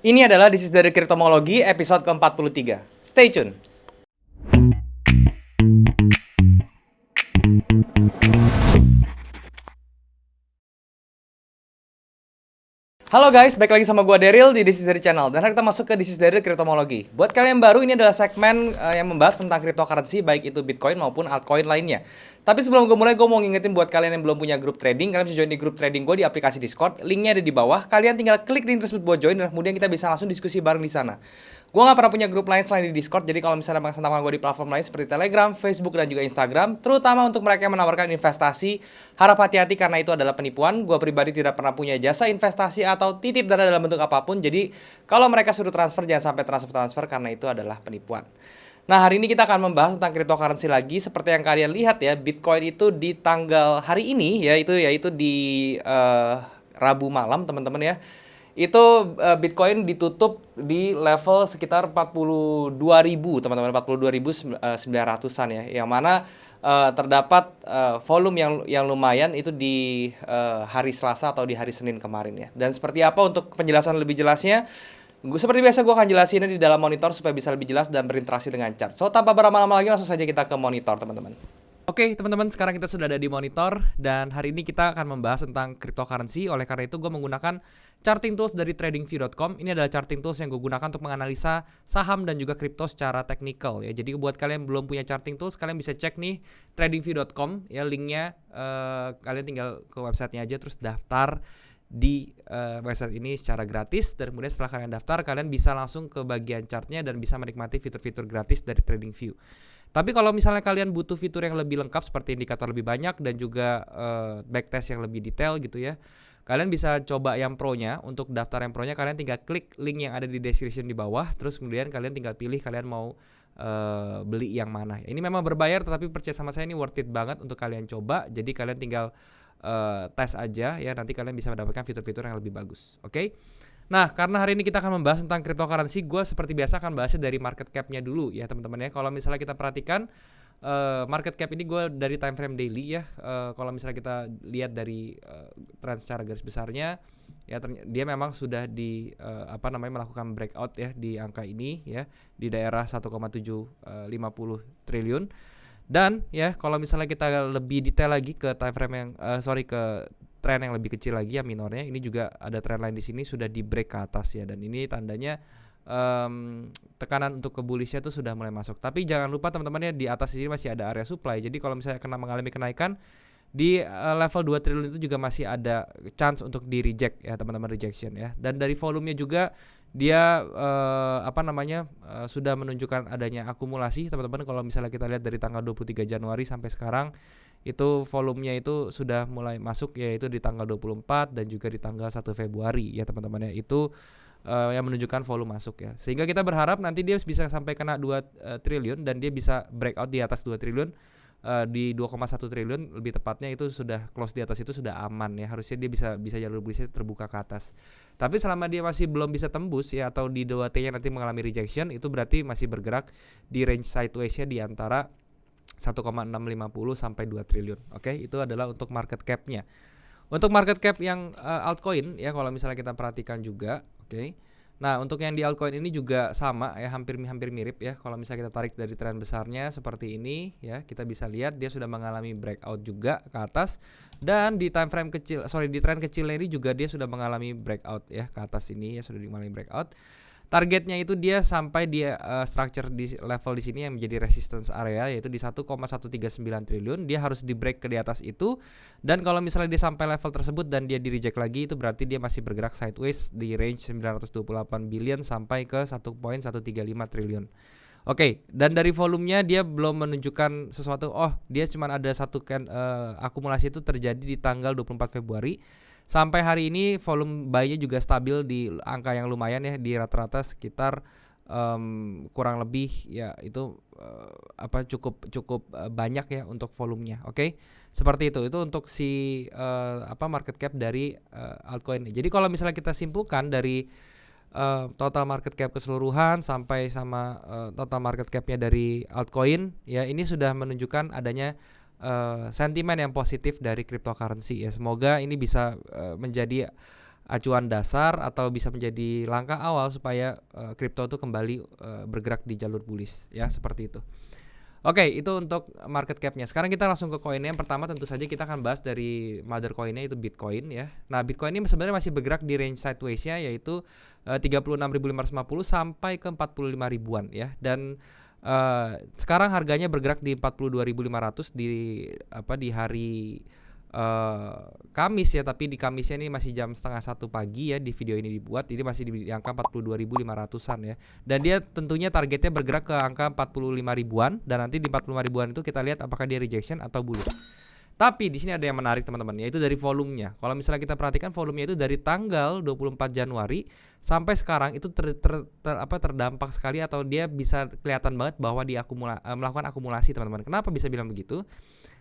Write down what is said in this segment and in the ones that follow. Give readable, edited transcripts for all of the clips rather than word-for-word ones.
Ini adalah This is dari Kriptomologi episode ke-43. Stay tune. Halo guys, balik lagi sama gua Daryl di This is dari channel. Dan hari kita masuk ke This is dari Kriptomologi. Buat kalian yang baru, ini adalah segmen yang membahas tentang cryptocurrency, baik itu Bitcoin maupun altcoin lainnya. Tapi sebelum gue mulai, gue mau ngingetin buat kalian yang belum punya grup trading, kalian bisa join di grup trading gue di aplikasi Discord. Linknya ada di bawah. Kalian tinggal klik link tersebut buat join, dan kemudian kita bisa langsung diskusi bareng di sana. Gue gak pernah punya grup lain selain di Discord, jadi kalau misalnya mau sama gue di platform lain seperti Telegram, Facebook, dan juga Instagram, terutama untuk mereka yang menawarkan investasi, harap hati-hati karena itu adalah penipuan. Gue pribadi tidak pernah punya jasa investasi atau titip dana dalam bentuk apapun, jadi kalau mereka suruh transfer, jangan sampai transfer karena itu adalah penipuan. Nah, hari ini kita akan membahas tentang cryptocurrency lagi. Seperti yang kalian lihat ya, Bitcoin itu di tanggal hari ini yaitu di Rabu malam, teman-teman ya. Itu Bitcoin ditutup di level sekitar 42.000, teman-teman, 42.900-an ya. Yang mana terdapat volume yang lumayan itu di hari Selasa atau di hari Senin kemarin ya. Dan seperti apa untuk penjelasan lebih jelasnya? Seperti biasa gue akan jelasinnya di dalam monitor supaya bisa lebih jelas dan berinteraksi dengan chart. So, tanpa berlama-lama lagi, langsung saja kita ke monitor, teman-teman. Oke, teman-teman, sekarang kita sudah ada di monitor dan hari ini kita akan membahas tentang cryptocurrency. Oleh karena itu, gue menggunakan charting tools dari tradingview.com. Ini adalah charting tools yang gue gunakan untuk menganalisa saham dan juga kripto secara teknikal ya. Jadi buat kalian yang belum punya charting tools, kalian bisa cek nih tradingview.com ya, linknya. Kalian tinggal ke websitenya aja terus daftar di website ini secara gratis, dan kemudian setelah kalian daftar, kalian bisa langsung ke bagian chartnya dan bisa menikmati fitur-fitur gratis dari TradingView. Tapi kalau misalnya kalian butuh fitur yang lebih lengkap seperti indikator lebih banyak dan juga backtest yang lebih detail gitu ya, kalian bisa coba yang pro-nya. Untuk daftar yang pro-nya, kalian tinggal klik link yang ada di description di bawah, terus kemudian kalian tinggal pilih kalian mau beli yang mana. Ini memang berbayar, tetapi percaya sama saya, ini worth it banget untuk kalian coba. Jadi kalian tinggal tes aja ya, nanti kalian bisa mendapatkan fitur-fitur yang lebih bagus. Oke? Nah, karena hari ini kita akan membahas tentang cryptocurrency, gue seperti biasa akan bahasnya dari market cap-nya dulu ya, teman-teman ya. Kalau misalnya kita perhatikan market cap ini gue dari time frame daily ya. Kalau misalnya kita lihat dari tren secara garis besarnya ya, dia memang sudah melakukan breakout ya di angka ini ya, di daerah 1,750 triliun. Dan ya, kalau misalnya kita lebih detail lagi ke time frame yang ke tren yang lebih kecil lagi ya, minornya, ini juga ada tren lain di sini sudah di break ke atas ya, dan ini tandanya tekanan untuk ke bullishnya tuh sudah mulai masuk. Tapi jangan lupa teman-teman ya, di atas sini masih ada area supply. Jadi kalau misalnya mengalami kenaikan di level 2 triliun itu juga masih ada chance untuk di reject ya, teman-teman, rejection ya. Dan dari volumenya juga dia sudah menunjukkan adanya akumulasi, teman-teman. Kalau misalnya kita lihat dari tanggal 23 Januari sampai sekarang, itu volumenya itu sudah mulai masuk, yaitu di tanggal 24 dan juga di tanggal 1 Februari ya, teman-teman ya. Itu yang menunjukkan volume masuk ya. Sehingga kita berharap nanti dia bisa sampai kena 2 triliun dan dia bisa breakout di atas 2 triliun. Di 2,1 triliun lebih tepatnya, itu sudah close di atas, itu sudah aman ya. Harusnya dia bisa jalur bullish terbuka ke atas. Tapi selama dia masih belum bisa tembus ya, atau di 2T-nya nanti mengalami rejection, itu berarti masih bergerak di range sideways-nya di antara 1,650 sampai 2 triliun. Oke, itu adalah untuk market cap-nya. Untuk market cap yang altcoin ya, kalau misalnya kita perhatikan juga, oke. Nah, untuk yang di altcoin ini juga sama ya, hampir mirip ya. Kalau misalnya kita tarik dari tren besarnya seperti ini ya, kita bisa lihat dia sudah mengalami breakout juga ke atas, dan di time frame kecil, di tren kecilnya ini juga dia sudah mengalami breakout ya ke atas ini ya, sudah mengalami breakout. Targetnya itu dia sampai dia structure di level di sini yang menjadi resistance area, yaitu di 1,139 triliun. Dia harus di break ke di atas itu, dan kalau misalnya dia sampai level tersebut dan dia di reject lagi, itu berarti dia masih bergerak sideways di range 928 billion sampai ke 1,135 triliun. Oke, dan dari volumenya dia belum menunjukkan sesuatu. Dia cuma ada satu akumulasi itu terjadi di tanggal 24 Februari. Sampai hari ini volume buy-nya juga stabil di angka yang lumayan ya, di rata-rata sekitar kurang lebih ya, itu cukup banyak ya untuk volumenya. Oke. Seperti itu untuk si market cap dari altcoin. Jadi kalau misalnya kita simpulkan dari total market cap keseluruhan sampai sama total market cap-nya dari altcoin ya, ini sudah menunjukkan adanya sentimen yang positif dari cryptocurrency ya. Semoga ini bisa menjadi acuan dasar atau bisa menjadi langkah awal supaya kripto itu kembali bergerak di jalur bullish ya, seperti itu. Oke, itu untuk market cap-nya. Sekarang kita langsung ke koinnya. Yang pertama tentu saja kita akan bahas dari mother coin-nya, itu Bitcoin ya. Nah, Bitcoin ini sebenarnya masih bergerak di range sideways-nya, yaitu 36.550 sampai ke 45 ribuan ya. Dan sekarang harganya bergerak di 42.500 di hari Kamis ya, tapi di Kamisnya ini masih jam setengah 1 pagi ya, di video ini dibuat, jadi masih di angka 42.500-an ya. Dan dia tentunya targetnya bergerak ke angka 45 ribuan, dan nanti di 45 ribuan itu kita lihat apakah dia rejection atau bullish. Tapi di sini ada yang menarik teman-teman, yaitu dari volumenya. Kalau misalnya kita perhatikan volumenya itu dari tanggal 24 Januari sampai sekarang itu terdampak sekali, atau dia bisa kelihatan banget bahwa dia melakukan akumulasi teman-teman. Kenapa bisa bilang begitu?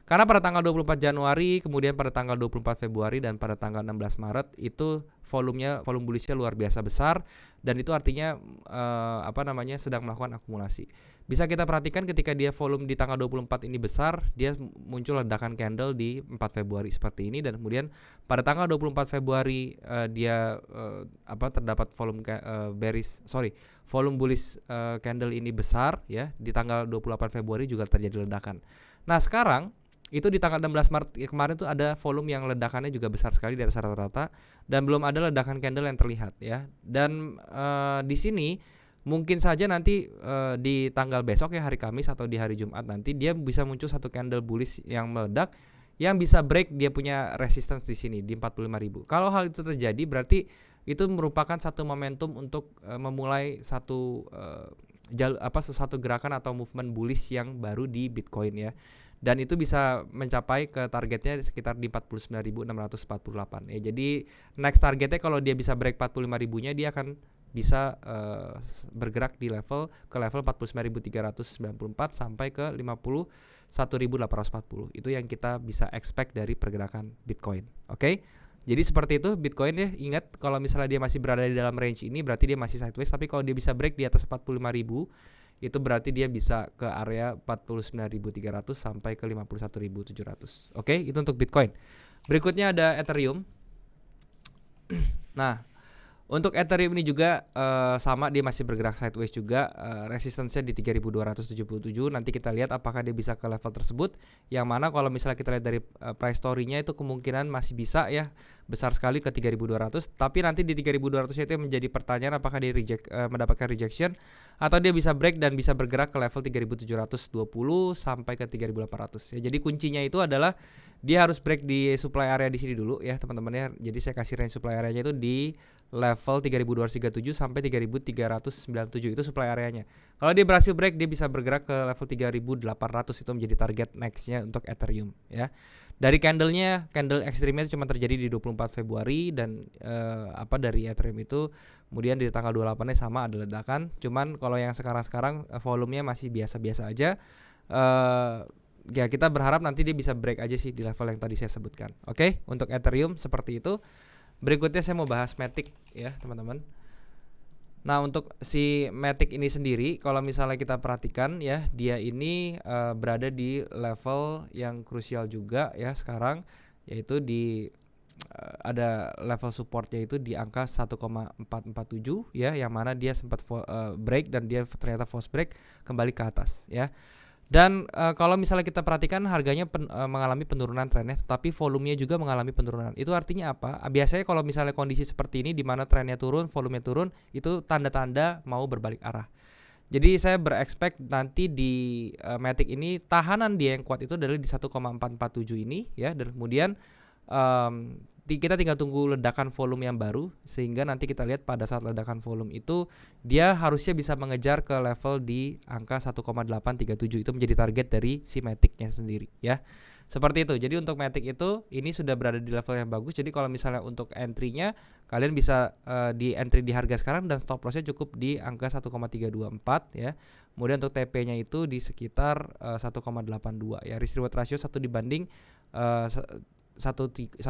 Karena pada tanggal 24 Januari, kemudian pada tanggal 24 Februari dan pada tanggal 16 Maret itu volume bullishnya luar biasa besar, dan itu artinya sedang melakukan akumulasi. Bisa kita perhatikan ketika dia volume di tanggal 24 ini besar, dia muncul ledakan candle di 4 Februari seperti ini, dan kemudian pada tanggal 24 Februari dia terdapat volume bullish candle ini besar ya. Di tanggal 28 Februari juga terjadi ledakan. Nah, sekarang itu di tanggal 16 Maret kemarin tuh ada volume yang ledakannya juga besar sekali di atas rata-rata, dan belum ada ledakan candle yang terlihat ya. Dan di sini mungkin saja nanti di tanggal besok ya, hari Kamis atau di hari Jumat nanti, dia bisa muncul satu candle bullish yang meledak yang bisa break dia punya resistance di sini di 45.000. Kalau hal itu terjadi berarti itu merupakan satu momentum untuk memulai satu gerakan atau movement bullish yang baru di Bitcoin ya. Dan itu bisa mencapai ke targetnya sekitar di 49.648 ya. Jadi next targetnya kalau dia bisa break 45 ribunya, dia akan bisa bergerak di level 49.394 sampai ke 51.840. Itu yang kita bisa expect dari pergerakan Bitcoin. Oke? Jadi seperti itu Bitcoin ya. Ingat, kalau misalnya dia masih berada di dalam range ini berarti dia masih sideways, tapi kalau dia bisa break di atas 45.000 itu berarti dia bisa ke area 49.300 sampai ke 51.700. Oke, itu untuk Bitcoin. Berikutnya ada Ethereum. Nah, untuk Ethereum ini juga sama, dia masih bergerak sideways juga, resistance-nya di 3.277. Nanti kita lihat apakah dia bisa ke level tersebut, yang mana kalau misalnya kita lihat dari price story-nya itu kemungkinan masih bisa ya, besar sekali ke 3.200. Tapi nanti di 3.200 itu menjadi pertanyaan apakah dia mendapatkan rejection atau dia bisa break dan bisa bergerak ke level 3.720 sampai ke 3.800 ya. Jadi kuncinya itu adalah dia harus break di supply area di sini dulu ya teman-teman ya. Jadi saya kasih range supply area-nya itu di level 3.237 sampai 3.397, itu supply areanya. Kalau dia berhasil break, dia bisa bergerak ke level 3.800, itu menjadi target next-nya untuk Ethereum ya. Dari candle ekstrimnya cuma terjadi di 24 Februari, dan dari Ethereum itu kemudian di tanggal 28-nya sama ada ledakan. Cuman kalau yang sekarang volumenya masih biasa-biasa aja. Ya kita berharap nanti dia bisa break aja sih di level yang tadi saya sebutkan. Oke, untuk Ethereum seperti itu. Berikutnya saya mau bahas Matic ya teman-teman. Nah, untuk si Matic ini sendiri, kalau misalnya kita perhatikan ya, dia ini berada di level yang krusial juga ya sekarang, yaitu di ada level supportnya itu di angka 1,447 ya, yang mana dia sempat break dan dia ternyata false break kembali ke atas ya. Dan kalau misalnya kita perhatikan harganya mengalami penurunan trennya, tapi volumenya juga mengalami penurunan. Itu artinya apa? Biasanya kalau misalnya kondisi seperti ini di mana trennya turun, volumenya turun, itu tanda-tanda mau berbalik arah. Jadi saya berekspek nanti di Matic ini tahanan dia yang kuat itu adalah di 1,447 ini ya, dan kemudian kita tinggal tunggu ledakan volume yang baru, sehingga nanti kita lihat pada saat ledakan volume itu dia harusnya bisa mengejar ke level di angka 1,837. Itu menjadi target dari si Matic-nya sendiri ya. Seperti itu. Jadi untuk Matic itu ini sudah berada di level yang bagus. Jadi kalau misalnya untuk entry-nya kalian bisa di entry di harga sekarang, dan stop loss-nya cukup di angka 1,324 ya. Kemudian untuk TP-nya itu di sekitar 1,82 ya. Risk reward ratio 1 dibanding 1,34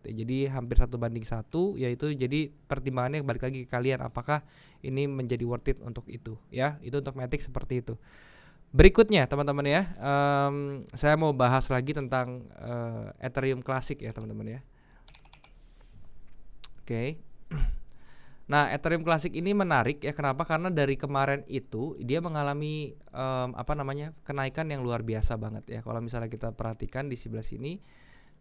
ya. Jadi hampir 1:1, yaitu jadi pertimbangannya balik lagi ke kalian apakah ini menjadi worth it untuk itu ya. Itu untuk Matic seperti itu. Berikutnya teman-teman ya, saya mau bahas lagi tentang Ethereum Classic ya teman-teman ya. Oke. Nah, Ethereum Classic ini menarik ya. Kenapa? Karena dari kemarin itu dia mengalami kenaikan yang luar biasa banget ya. Kalau misalnya kita perhatikan di sebelah sini,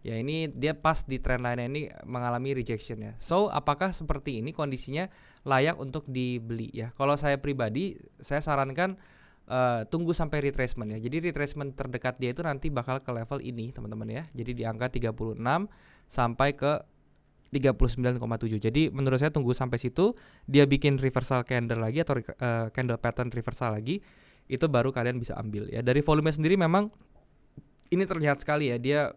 ya ini dia pas di trendline ini mengalami rejection ya. So, apakah seperti ini kondisinya layak untuk dibeli ya? Kalau saya pribadi, saya sarankan tunggu sampai retracement ya. Jadi retracement terdekat dia itu nanti bakal ke level ini, teman-teman ya. Jadi di angka 36 sampai ke 39,7. Jadi menurut saya tunggu sampai situ, dia bikin reversal candle lagi atau candle pattern reversal lagi, itu baru kalian bisa ambil ya. Dari volume sendiri memang ini terlihat sekali ya, dia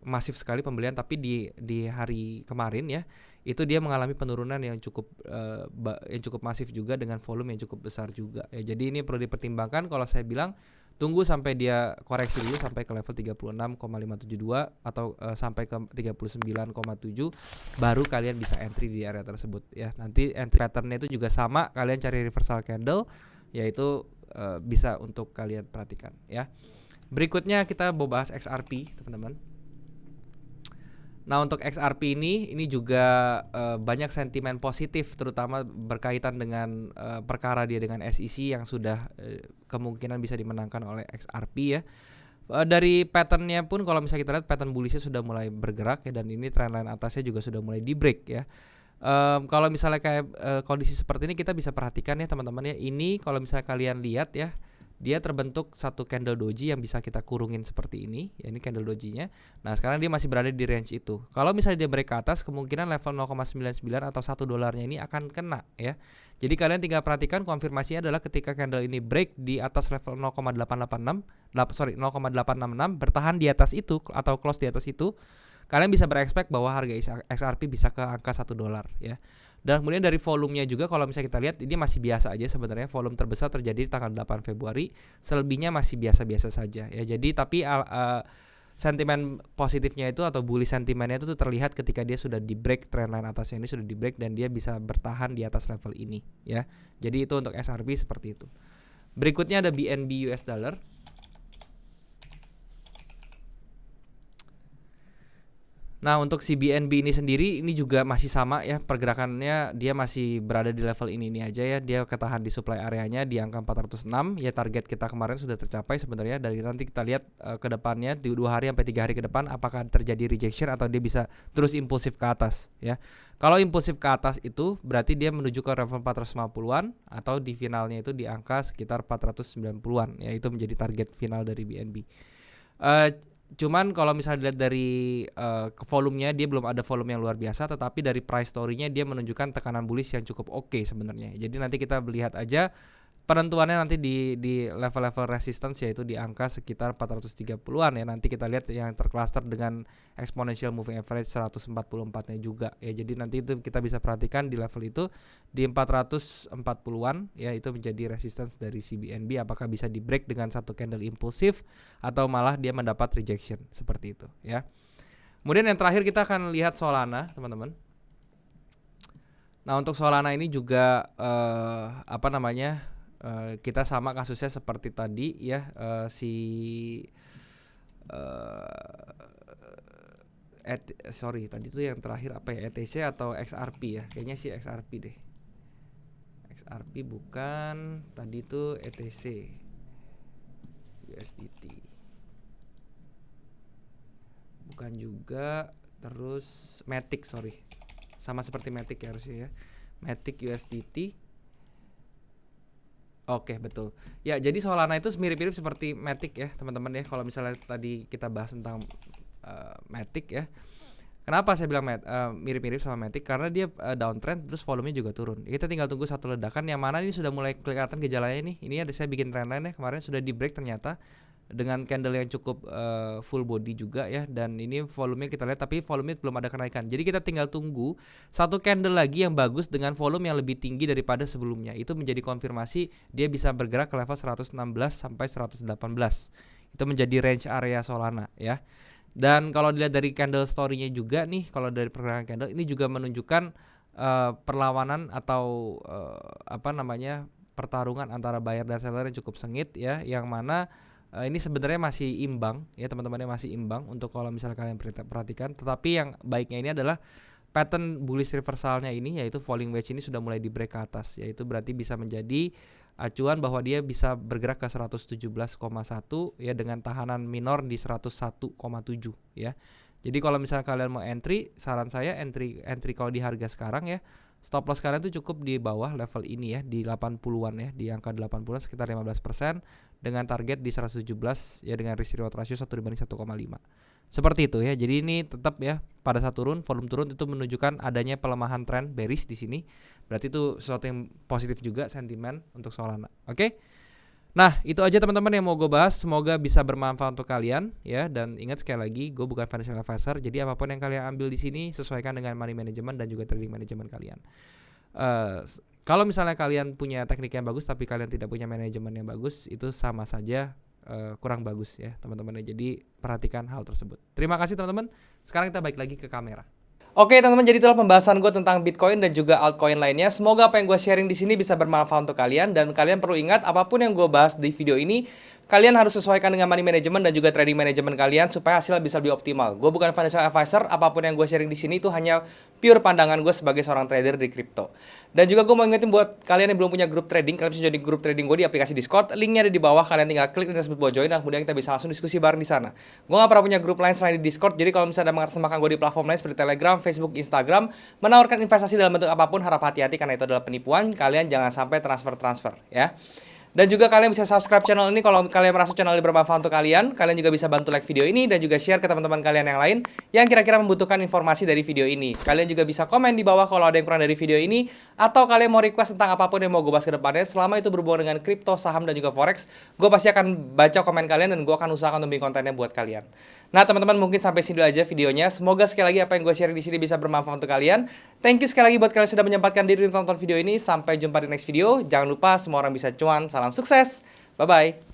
masif sekali pembelian, tapi di hari kemarin ya, itu dia mengalami penurunan yang cukup masif juga dengan volume yang cukup besar juga ya. Jadi ini perlu dipertimbangkan. Kalau saya bilang tunggu sampai dia koreksi dulu sampai ke level 36,572 atau sampai ke 39,7, baru kalian bisa entry di area tersebut ya. Nanti entry patternnya itu juga sama, kalian cari reversal candle, yaitu bisa untuk kalian perhatikan ya. Berikutnya kita mau bahas XRP, teman-teman. Nah, untuk XRP ini juga banyak sentimen positif, terutama berkaitan dengan perkara dia dengan SEC yang sudah kemungkinan bisa dimenangkan oleh XRP ya. Dari patternnya pun kalau misalnya kita lihat pattern bullishnya sudah mulai bergerak ya, dan ini trendline atasnya juga sudah mulai di break ya. Kalau misalnya kayak kondisi seperti ini kita bisa perhatikan ya teman-teman ya. Ini kalau misalnya kalian lihat ya, dia terbentuk satu candle doji yang bisa kita kurungin seperti ini ya, ini candle dojinya. Nah, sekarang dia masih berada di range itu. Kalau misalnya dia break ke atas, kemungkinan level 0,99 atau $1 ini akan kena ya. Jadi kalian tinggal perhatikan, konfirmasinya adalah ketika candle ini break di atas level 0,866 bertahan di atas itu atau close di atas itu, kalian bisa berekspek bahwa harga XRP bisa ke angka $1 ya. Dan kemudian dari volumenya juga, kalau misalnya kita lihat ini masih biasa aja sebenarnya. Volume terbesar terjadi di tanggal 8 Februari, selebihnya masih biasa-biasa saja ya. Jadi tapi sentimen positifnya itu atau bullish sentimennya itu terlihat ketika dia sudah di break trendline atasnya ini, sudah di break dan dia bisa bertahan di atas level ini ya. Jadi itu untuk XRP seperti itu. Berikutnya ada BNB US dollar. Nah, untuk si BNB ini sendiri ini juga masih sama ya, pergerakannya dia masih berada di level ini aja ya. Dia ketahan di supply areanya di angka 406 ya. Target kita kemarin sudah tercapai sebenarnya. Dari nanti kita lihat ke depannya di 2 hari sampai 3 hari ke depan apakah terjadi rejection atau dia bisa terus impulsif ke atas ya. Kalau impulsif ke atas itu berarti dia menuju ke level 450-an atau di finalnya itu di angka sekitar 490-an ya. Itu menjadi target final dari BNB. Cuman kalau misalnya dilihat dari volumenya, dia belum ada volume yang luar biasa, tetapi dari price story-nya dia menunjukkan tekanan bullish yang cukup oke sebenarnya. Jadi nanti kita lihat aja penentuannya nanti di level-level resistance, yaitu di angka sekitar 430-an ya. Nanti kita lihat yang tercluster dengan exponential moving average 144-nya juga ya. Jadi nanti itu kita bisa perhatikan di level itu di 440-an ya, itu menjadi resistance dari CBNB. Apakah bisa di break dengan satu candle impulsif atau malah dia mendapat rejection seperti itu ya. Kemudian yang terakhir kita akan lihat Solana, teman-teman. Nah, untuk Solana ini juga kita sama kasusnya seperti tadi ya, tadi itu yang terakhir apa ya, ETC atau XRP ya, kayaknya sih XRP deh. XRP bukan, tadi itu ETC USDT bukan juga, terus Matic, sama seperti Matic ya harusnya ya, Matic USDT. Oke, betul. Ya, jadi Solana itu mirip-mirip seperti Matic ya, teman-teman ya. Kalau misalnya tadi kita bahas tentang Matic ya. Kenapa saya bilang mirip-mirip sama Matic? Karena dia downtrend terus volumenya juga turun. Kita tinggal tunggu satu ledakan yang mana ini sudah mulai kelihatan gejalanya nih. Ini ada saya bikin trendline ya, kemarin sudah di break ternyata dengan candle yang cukup full body juga ya, dan ini volumenya kita lihat tapi volumenya belum ada kenaikan. Jadi kita tinggal tunggu satu candle lagi yang bagus dengan volume yang lebih tinggi daripada sebelumnya. Itu menjadi konfirmasi dia bisa bergerak ke level 116 sampai 118. Itu menjadi range area Solana ya. Dan kalau dilihat dari candle story-nya juga nih, kalau dari pergerakan candle ini juga menunjukkan perlawanan atau pertarungan antara buyer dan seller yang cukup sengit ya, yang mana ini sebenarnya masih imbang ya teman-temannya, masih imbang untuk kalau misalnya kalian perhatikan. Tetapi yang baiknya ini adalah pattern bullish reversalnya ini, yaitu falling wedge ini sudah mulai di break ke atas, yaitu berarti bisa menjadi acuan bahwa dia bisa bergerak ke 117,1 ya, dengan tahanan minor di 101,7 ya. Jadi kalau misalnya kalian mau entry, saran saya entry kalau di harga sekarang ya, stop loss kalian tuh cukup di bawah level ini ya, di 80-an ya, di angka 80-an sekitar 15% dengan target di 117 ya, dengan risk reward ratio 1/1,5. Seperti itu ya. Jadi ini tetap ya, pada saat turun, volume turun itu menunjukkan adanya pelemahan tren bearish di sini. Berarti itu sesuatu yang positif juga sentimen untuk Solana. Oke. Nah, itu aja teman-teman yang mau gue bahas. Semoga bisa bermanfaat untuk kalian ya. Dan ingat sekali lagi, gue bukan financial advisor. Jadi apapun yang kalian ambil di sini sesuaikan dengan money management dan juga trading management kalian. Kalau misalnya kalian punya teknik yang bagus tapi kalian tidak punya manajemen yang bagus, itu sama saja kurang bagus ya teman-teman. Jadi perhatikan hal tersebut. Terima kasih teman-teman. Sekarang kita balik lagi ke kamera. Oke teman-teman, jadi itulah pembahasan gue tentang Bitcoin dan juga altcoin lainnya. Semoga apa yang gue sharing di sini bisa bermanfaat untuk kalian, dan kalian perlu ingat apapun yang gue bahas di video ini kalian harus sesuaikan dengan money management dan juga trading management kalian supaya hasilnya bisa lebih optimal. Gue bukan financial advisor, apapun yang gue sharing di sini itu hanya pure pandangan gue sebagai seorang trader di crypto. Dan juga gue mau ingetin buat kalian yang belum punya grup trading, kalian bisa jadi grup trading gue di aplikasi Discord. Linknya ada di bawah, kalian tinggal klik link tersebut buat join dan kemudian kita bisa langsung diskusi bareng di sana. Gue gak pernah punya grup lain selain di Discord, jadi kalau misalnya ada mengatasnamakan gue di platform lain seperti Telegram, Facebook, Instagram, menawarkan investasi dalam bentuk apapun, harap hati-hati karena itu adalah penipuan. Kalian jangan sampai transfer ya. Dan juga kalian bisa subscribe channel ini kalau kalian merasa channel ini bermanfaat untuk kalian. Kalian juga bisa bantu like video ini dan juga share ke teman-teman kalian yang lain yang kira-kira membutuhkan informasi dari video ini. Kalian juga bisa komen di bawah kalau ada yang kurang dari video ini, atau kalian mau request tentang apapun yang mau gue bahas ke depannya. Selama itu berhubungan dengan kripto, saham, dan juga forex, gue pasti akan baca komen kalian dan gue akan usahakan untuk bikin kontennya buat kalian. Nah teman-teman, mungkin sampai sini dulu aja videonya. Semoga sekali lagi apa yang gue share di sini bisa bermanfaat untuk kalian. Thank you sekali lagi buat kalian sudah menyempatkan diri untuk nonton video ini. Sampai jumpa di next video. Jangan lupa semua orang bisa cuan. Salam sukses. Bye-bye.